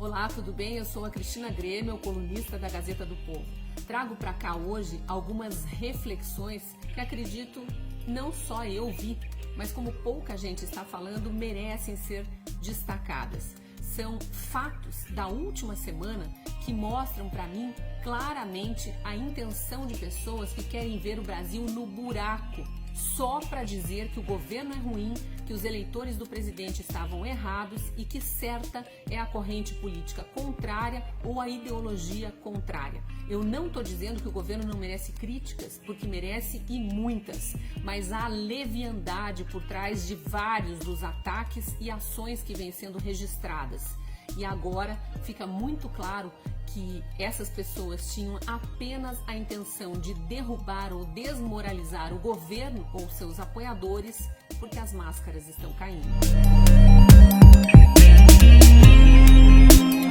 Olá, tudo bem? Eu sou a Cristina Grêmio, colunista da Gazeta do Povo. Trago para cá hoje algumas reflexões que acredito não só eu vi, mas como pouca gente está falando, merecem ser destacadas. São fatos da última semana que mostram para mim claramente a intenção de pessoas que querem ver o Brasil no buraco, só para dizer que o governo é ruim, que os eleitores do presidente estavam errados e que certa é a corrente política contrária ou a ideologia contrária. Eu não estou dizendo que o governo não merece críticas, porque merece e muitas, mas há leviandade por trás de vários dos ataques e ações que vêm sendo registradas. E agora fica muito claro que essas pessoas tinham apenas a intenção de derrubar ou desmoralizar o governo ou seus apoiadores, porque as máscaras estão caindo.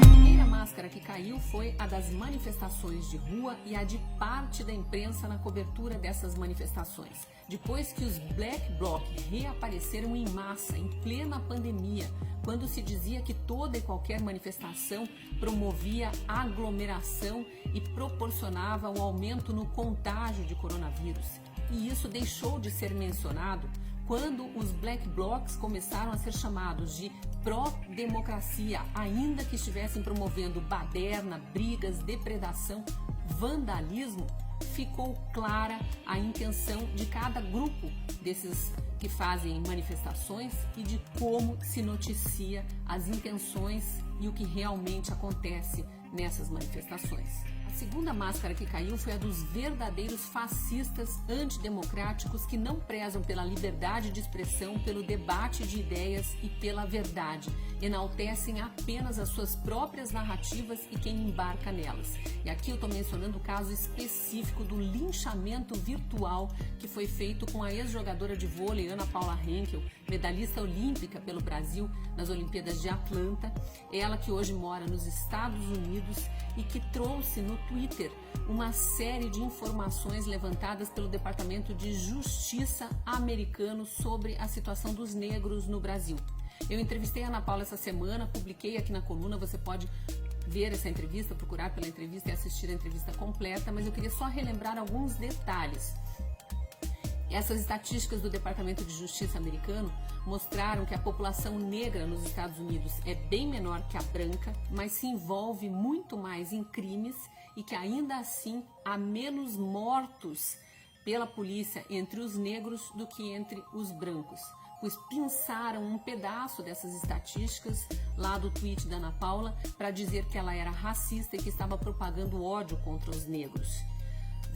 A primeira máscara que caiu foi a das manifestações de rua e a de parte da imprensa na cobertura dessas manifestações. Depois que os Black Bloc reapareceram em massa, em plena pandemia, quando se dizia que toda e qualquer manifestação promovia aglomeração e proporcionava um aumento no contágio de coronavírus. E isso deixou de ser mencionado quando os Black Blocs começaram a ser chamados de pró-democracia, ainda que estivessem promovendo baderna, brigas, depredação, vandalismo. Ficou clara a intenção de cada grupo desses que fazem manifestações e de como se noticia as intenções e o que realmente acontece nessas manifestações. A segunda máscara que caiu foi a dos verdadeiros fascistas antidemocráticos que não prezam pela liberdade de expressão, pelo debate de ideias e pela verdade. Enaltecem apenas as suas próprias narrativas e quem embarca nelas. E aqui eu estou mencionando o caso específico do linchamento virtual que foi feito com a ex-jogadora de vôlei Ana Paula Henkel, medalhista olímpica pelo Brasil nas Olimpíadas de Atlanta, ela que hoje mora nos Estados Unidos e que trouxe no Twitter uma série de informações levantadas pelo Departamento de Justiça americano sobre a situação dos negros no Brasil. Eu entrevistei a Ana Paula essa semana, publiquei aqui na coluna, você pode ver essa entrevista, procurar pela entrevista e assistir a entrevista completa, mas eu queria só relembrar alguns detalhes. Essas estatísticas do Departamento de Justiça americano mostraram que a população negra nos Estados Unidos é bem menor que a branca, mas se envolve muito mais em crimes e que ainda assim há menos mortos pela polícia entre os negros do que entre os brancos. Pois pinçaram um pedaço dessas estatísticas lá do tweet da Ana Paula para dizer que ela era racista e que estava propagando ódio contra os negros.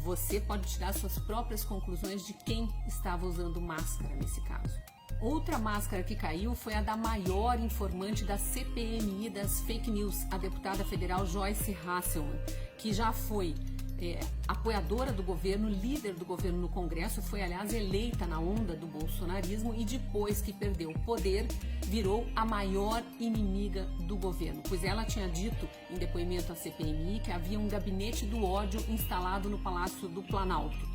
Você pode tirar suas próprias conclusões de quem estava usando máscara nesse caso. Outra máscara que caiu foi a da maior informante da CPMI das fake news, a deputada federal Joyce Hasselman, que já foi apoiadora do governo, líder do governo no Congresso, foi aliás eleita na onda do bolsonarismo e depois que perdeu o poder, virou a maior inimiga do governo, pois ela tinha dito em depoimento à CPMI que havia um gabinete do ódio instalado no Palácio do Planalto.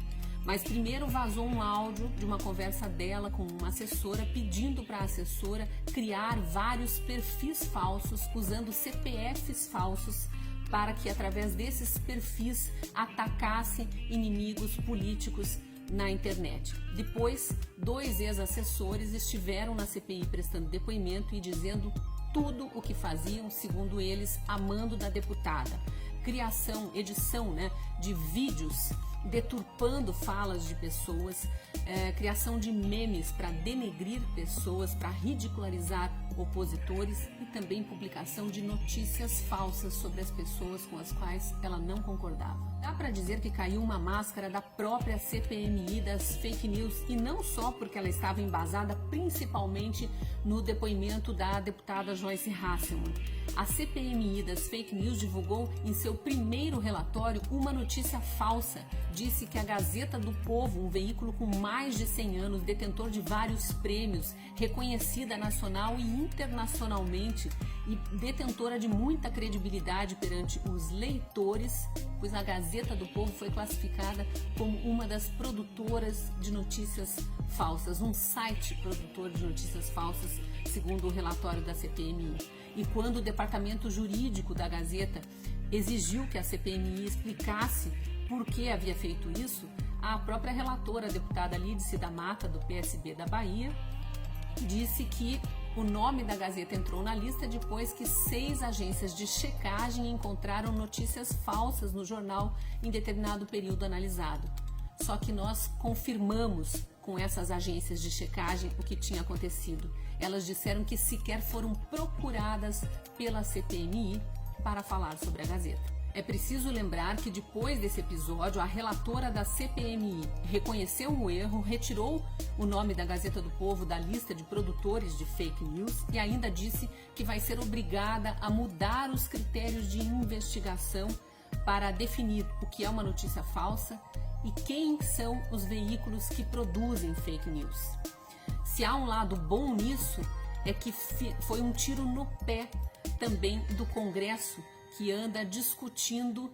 Mas primeiro vazou um áudio de uma conversa dela com uma assessora pedindo para a assessora criar vários perfis falsos usando CPFs falsos para que através desses perfis atacasse inimigos políticos na internet. Depois, 2 ex-assessores estiveram na CPI prestando depoimento e dizendo tudo o que faziam, segundo eles, a mando da deputada. Criação, edição de vídeos deturpando falas de pessoas, criação de memes para denegrir pessoas, para ridicularizar opositores e também publicação de notícias falsas sobre as pessoas com as quais ela não concordava. Dá para dizer que caiu uma máscara da própria CPMI das fake news e não só porque ela estava embasada principalmente no depoimento da deputada Joyce Hasselman. A CPMI das fake news divulgou em seu primeiro relatório uma notícia falsa disse que a Gazeta do Povo, um veículo com mais de 100 anos, detentor de vários prêmios, reconhecida nacional e internacionalmente e detentora de muita credibilidade perante os leitores, pois a Gazeta do Povo foi classificada como uma das produtoras de notícias falsas, um site produtor de notícias falsas, segundo o relatório da CPMI. E quando o departamento jurídico da Gazeta exigiu que a CPMI explicasse por que havia feito isso, a própria relatora, a deputada Lídice da Mata, do PSB da Bahia, disse que o nome da Gazeta entrou na lista depois que 6 agências de checagem encontraram notícias falsas no jornal em determinado período analisado. Só que nós confirmamos com essas agências de checagem o que tinha acontecido. Elas disseram que sequer foram procuradas pela CPMI para falar sobre a Gazeta. É preciso lembrar que depois desse episódio, a relatora da CPMI reconheceu o erro, retirou o nome da Gazeta do Povo da lista de produtores de fake news e ainda disse que vai ser obrigada a mudar os critérios de investigação para definir o que é uma notícia falsa e quem são os veículos que produzem fake news. Se há um lado bom nisso, é que foi um tiro no pé também do Congresso, que anda discutindo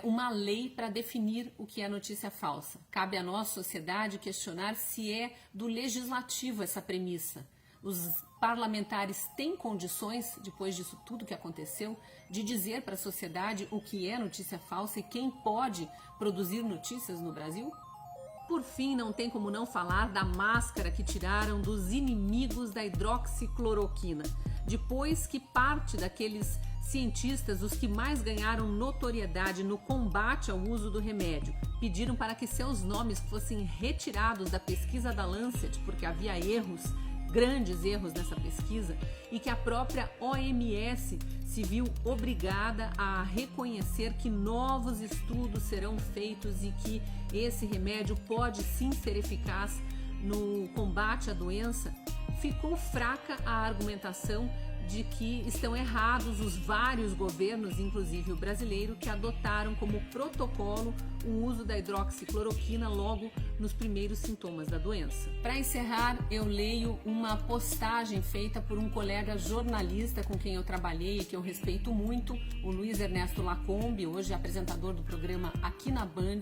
uma lei para definir o que é notícia falsa. Cabe a nós, sociedade, questionar se é do legislativo essa premissa. Os parlamentares têm condições, depois disso tudo que aconteceu, de dizer para a sociedade o que é notícia falsa e quem pode produzir notícias no Brasil? Por fim, não tem como não falar da máscara que tiraram dos inimigos da hidroxicloroquina, depois que parte daqueles cientistas, os que mais ganharam notoriedade no combate ao uso do remédio, pediram para que seus nomes fossem retirados da pesquisa da Lancet, porque havia erros, grandes erros nessa pesquisa, e que a própria OMS se viu obrigada a reconhecer que novos estudos serão feitos e que esse remédio pode sim ser eficaz no combate à doença. Ficou fraca a argumentação de que estão errados os vários governos, inclusive o brasileiro, que adotaram como protocolo o uso da hidroxicloroquina logo nos primeiros sintomas da doença. Para encerrar, eu leio uma postagem feita por um colega jornalista com quem eu trabalhei e que eu respeito muito, o Luiz Ernesto Lacombe, hoje apresentador do programa aqui na Band,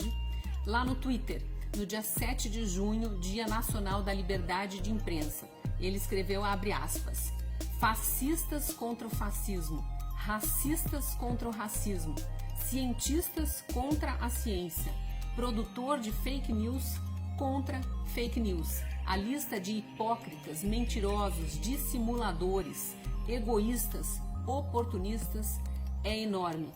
lá no Twitter, no dia 7 de junho, Dia Nacional da Liberdade de Imprensa. Ele escreveu, abre aspas, fascistas contra o fascismo, racistas contra o racismo, cientistas contra a ciência, produtor de fake news contra fake news. A lista de hipócritas, mentirosos, dissimuladores, egoístas, oportunistas é enorme.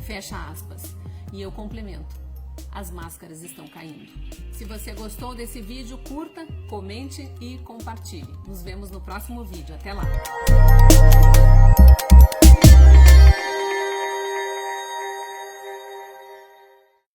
Fecha aspas. E eu complemento. As máscaras estão caindo. Se você gostou desse vídeo, curta, comente e compartilhe. Nos vemos no próximo vídeo. Até lá!